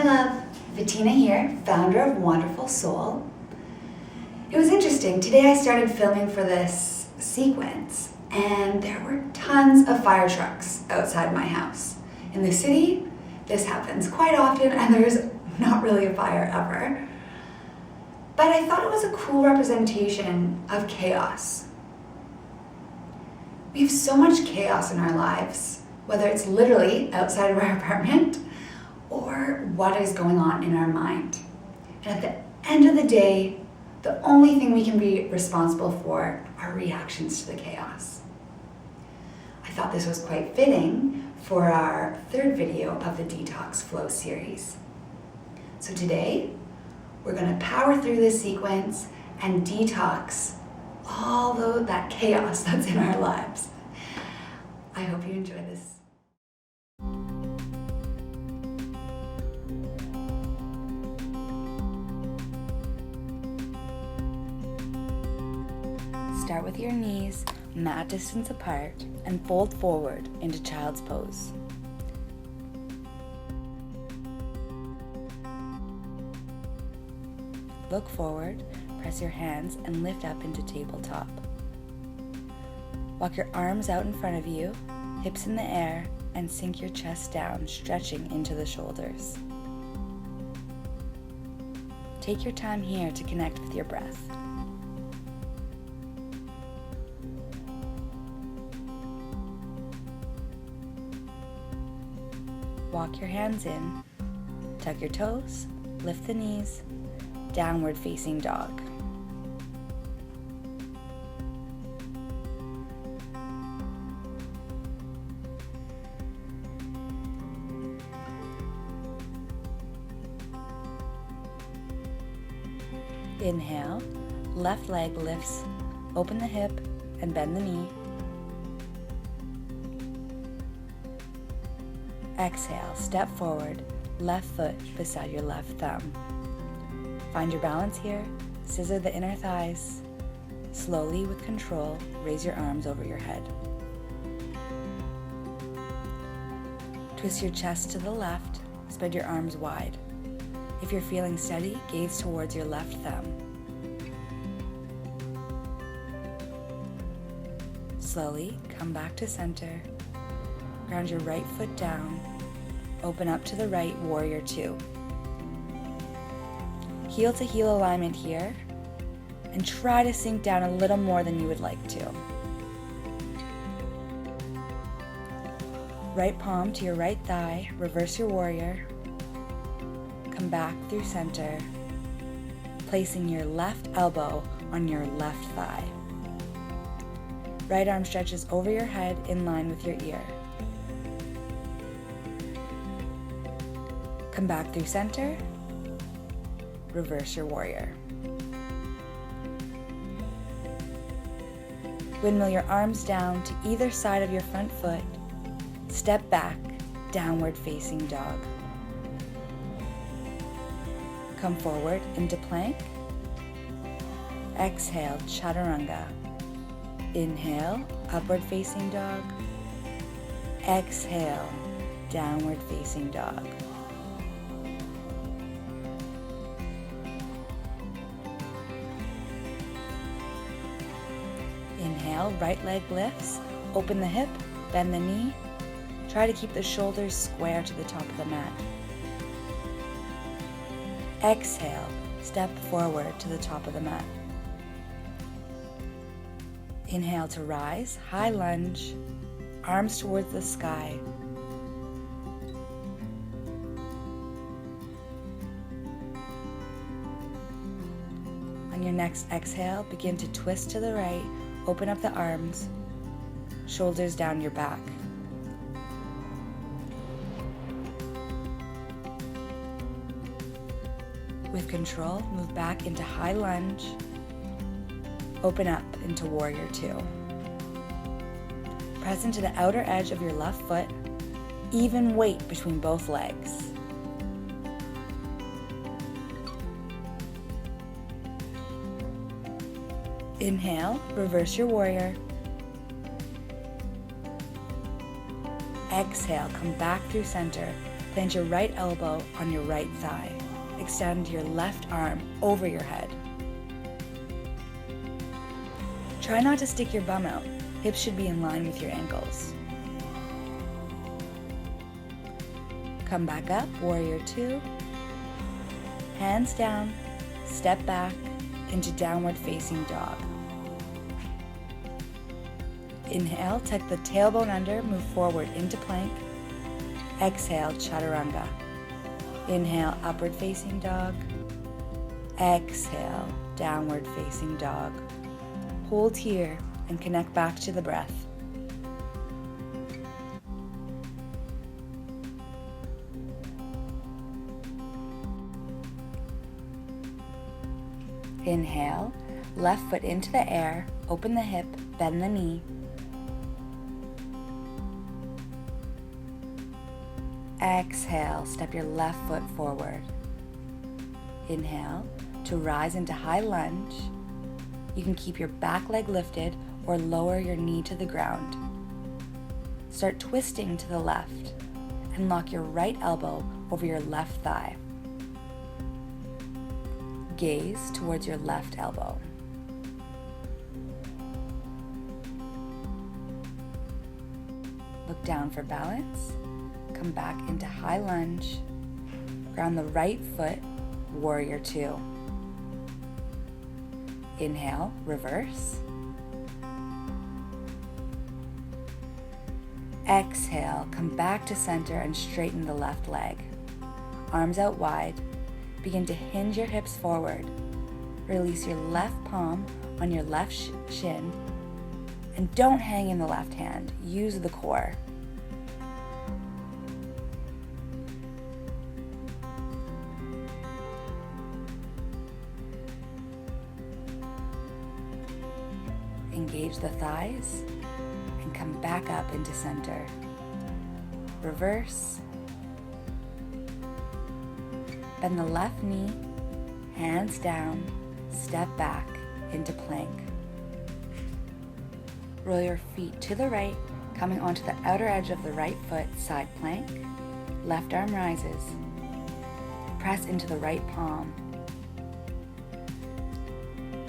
my love, Bettina here, founder of WanderfulSoul. It was interesting. Today I started filming for this sequence and there were tons of fire trucks outside my house. In the city, this happens quite often and there's not really a fire ever. But I thought it was a cool representation of chaos. We have so much chaos in our lives, whether it's literally outside of our apartment or what is going on in our mind. And at the end of the day, the only thing we can be responsible for are reactions to the chaos. I thought this was quite fitting for our third video of the Detox Flow Series. So today, we're going to power through this sequence and detox all that chaos that's in our lives. I hope you enjoy this. Start with your knees mat distance apart and fold forward into child's pose. Look forward, press your hands and lift up into tabletop. Walk your arms out in front of you, hips in the air, and sink your chest down, stretching into the shoulders. Take your time here to connect with your breath. Walk your hands in, tuck your toes, lift the knees, downward facing dog. Inhale, left leg lifts, open the hip and bend the knee. Exhale, step forward, left foot beside your left thumb. Find your balance here, scissor the inner thighs. Slowly, with control, raise your arms over your head. Twist your chest to the left, spread your arms wide. If you're feeling steady, gaze towards your left thumb. Slowly, come back to center. Ground your right foot down. Open up to the right, warrior two. Heel to heel alignment here, and try to sink down a little more than you would like to. Right palm to your right thigh, reverse your warrior. Come back through center, placing your left elbow on your left thigh. Right arm stretches over your head in line with your ear. Come back through center, reverse your warrior. Windmill your arms down to either side of your front foot. Step back, downward facing dog. Come forward into plank. Exhale, chaturanga. Inhale, upward facing dog. Exhale, downward facing dog. Inhale, right leg lifts, open the hip, bend the knee. Try to keep the shoulders square to the top of the mat. Exhale, step forward to the top of the mat. Inhale to rise, high lunge, arms towards the sky. On your next exhale, begin to twist to the right. Open up the arms, shoulders down your back. With control, move back into high lunge. Open up into warrior two. Press into the outer edge of your left foot. Even weight between both legs. Inhale, reverse your warrior. Exhale, come back through center. Plant your right elbow on your right thigh. Extend your left arm over your head. Try not to stick your bum out. Hips should be in line with your ankles. Come back up, warrior two. Hands down, step back into downward facing dog. Inhale, tuck the tailbone under, move forward into plank. Exhale, chaturanga. Inhale, upward facing dog. Exhale, downward facing dog. Hold here and connect back to the breath. Inhale, left foot into the air, open the hip, bend the knee. Exhale, step your left foot forward. Inhale, to rise into high lunge. You can keep your back leg lifted or lower your knee to the ground. Start twisting to the left and lock your right elbow over your left thigh. Gaze towards your left elbow. Look down for balance. Come back into high lunge. Ground the right foot, warrior two. Inhale, reverse. Exhale, come back to center and straighten the left leg. Arms out wide. Begin to hinge your hips forward. Release your left palm on your left shin. And don't hang in the left hand. Use the core. Engage the thighs and come back up into center. Reverse. Bend the left knee, hands down, step back into plank. Roll your feet to the right, coming onto the outer edge of the right foot, side plank. Left arm rises. Press into the right palm.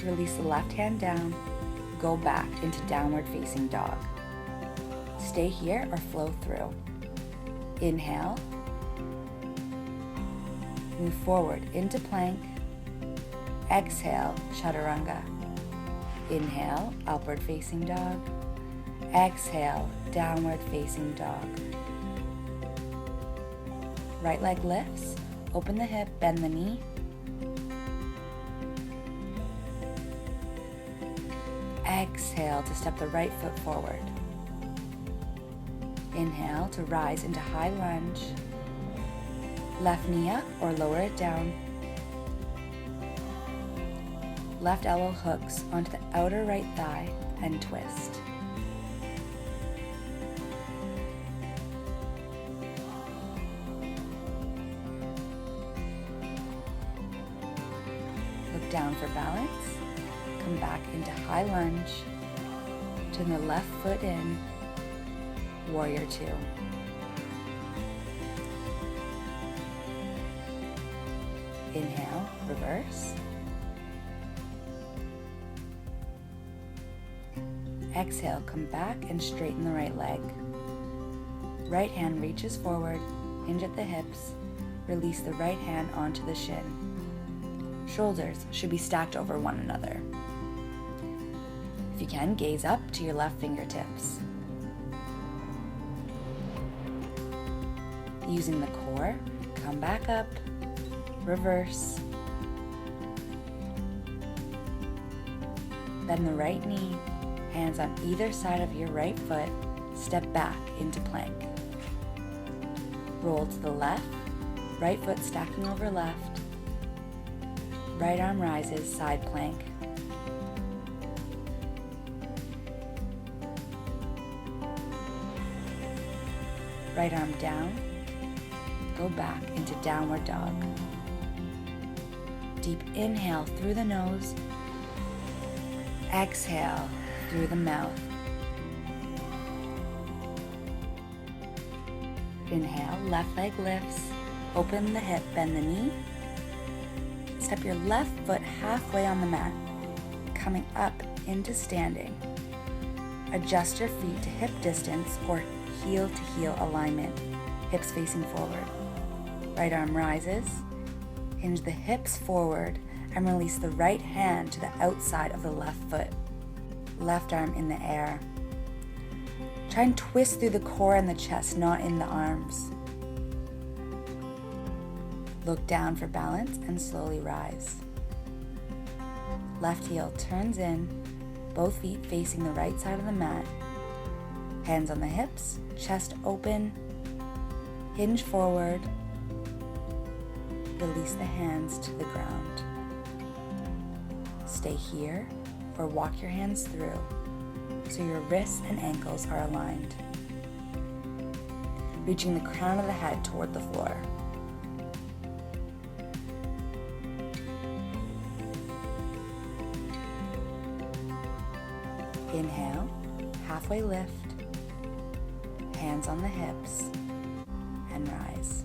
Release the left hand down. Go back into downward facing dog. Stay here or flow through. Inhale. Move forward into plank. Exhale, chaturanga. Inhale, upward facing dog. Exhale, downward facing dog. Right leg lifts. Open the hip, bend the knee. Exhale to step the right foot forward. Inhale to rise into high lunge. Left knee up or lower it down. Left elbow hooks onto the outer right thigh and twist. Look down for balance. Come back into high lunge. Turn the left foot in. Warrior two. Inhale, reverse. Exhale, come back and straighten the right leg. Right hand reaches forward, hinge at the hips. Release the right hand onto the shin. Shoulders should be stacked over one another. If you can, gaze up to your left fingertips. Using the core, come back up, reverse. Bend the right knee, hands on either side of your right foot, step back into plank. Roll to the left, right foot stacking over left. Right arm rises, side plank. Right arm down. Go back into downward dog. Deep inhale through the nose. Exhale through the mouth. Inhale, left leg lifts. Open the hip, bend the knee. Step your left foot halfway on the mat, coming up into standing. Adjust your feet to hip distance or heel to heel alignment, hips facing forward. Right arm rises. Hinge the hips forward and release the right hand to the outside of the left foot. Left arm in the air. Try and twist through the core and the chest, not in the arms. Look down for balance and slowly rise. Left heel turns in, both feet facing the right side of the mat. Hands on the hips, chest open, hinge forward. Release the hands to the ground. Stay here or walk your hands through so your wrists and ankles are aligned. Reaching the crown of the head toward the floor. Inhale, halfway lift, hands on the hips, and rise.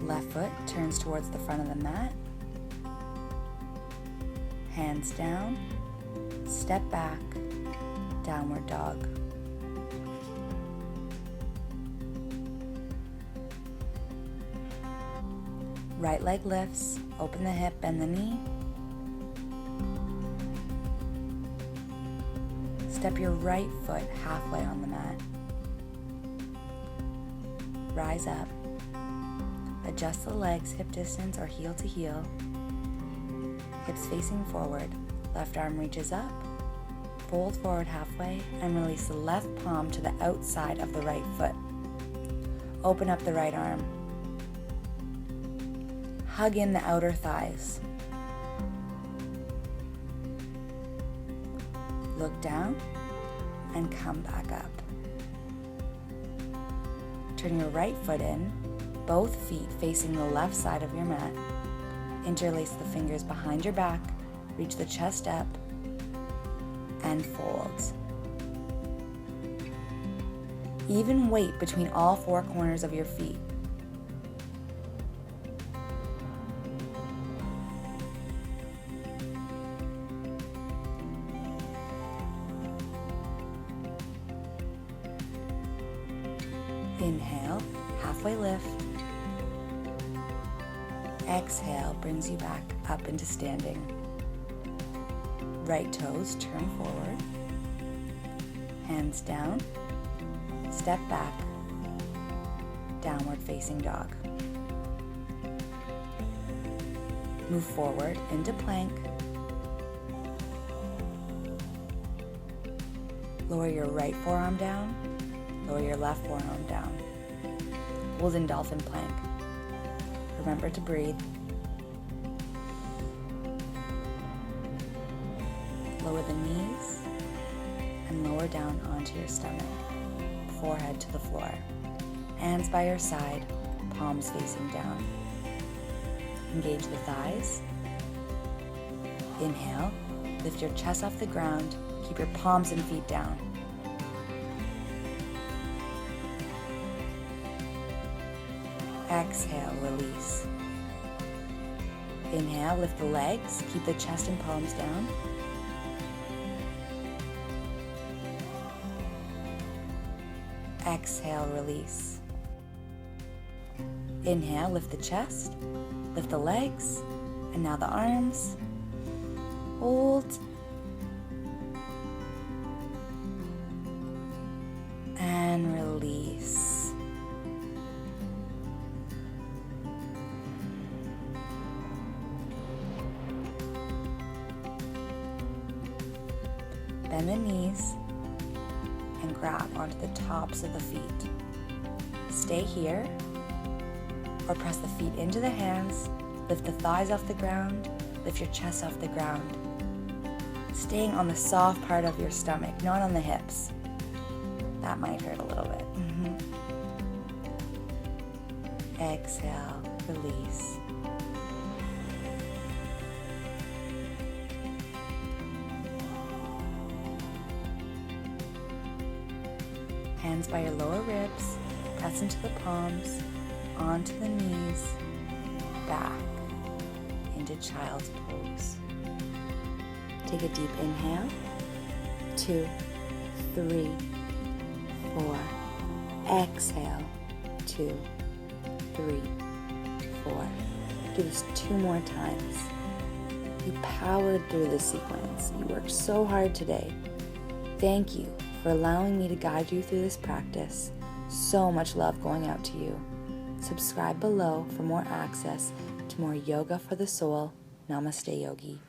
Left foot turns towards the front of the mat. Hands down, step back, downward dog. Right leg lifts, open the hip, bend the knee. Step your right foot halfway on the mat. Rise up. Adjust the legs hip distance or heel to heel. Hips facing forward. Left arm reaches up. Fold forward halfway and release the left palm to the outside of the right foot. Open up the right arm. Hug in the outer thighs. Look down and come back up. Turn your right foot in, both feet facing the left side of your mat. Interlace the fingers behind your back, reach the chest up, and fold. Even weight between all four corners of your feet. Inhale, halfway lift. Exhale brings you back up into standing. Right toes turn forward. Hands down. Step back. Downward facing dog. Move forward into plank. Lower your right forearm down. Lower your left forearm down. Hold in dolphin plank. Remember to breathe. Lower the knees and lower down onto your stomach, forehead to the floor. Hands by your side, palms facing down. Engage the thighs. Inhale, lift your chest off the ground, keep your palms and feet down. Exhale, release. Inhale, lift the legs, keep the chest and palms down. Exhale, release. Inhale, lift the chest, lift the legs, and now the arms. Hold. And release. Bend the knees and grab onto the tops of the feet. Stay here or press the feet into the hands, lift the thighs off the ground, lift your chest off the ground. Staying on the soft part of your stomach, not on the hips. That might hurt a little bit. Exhale, release. hands by your lower ribs, press into the palms, onto the knees, back into child's pose. Take a deep inhale, 2, 3, 4. Exhale, 2, 3, 4. Do this 2 more times. You powered through this sequence. You worked so hard today. Thank you for allowing me to guide you through this practice. So much love going out to you. Subscribe below for more access to more yoga for the soul. Namaste, yogi.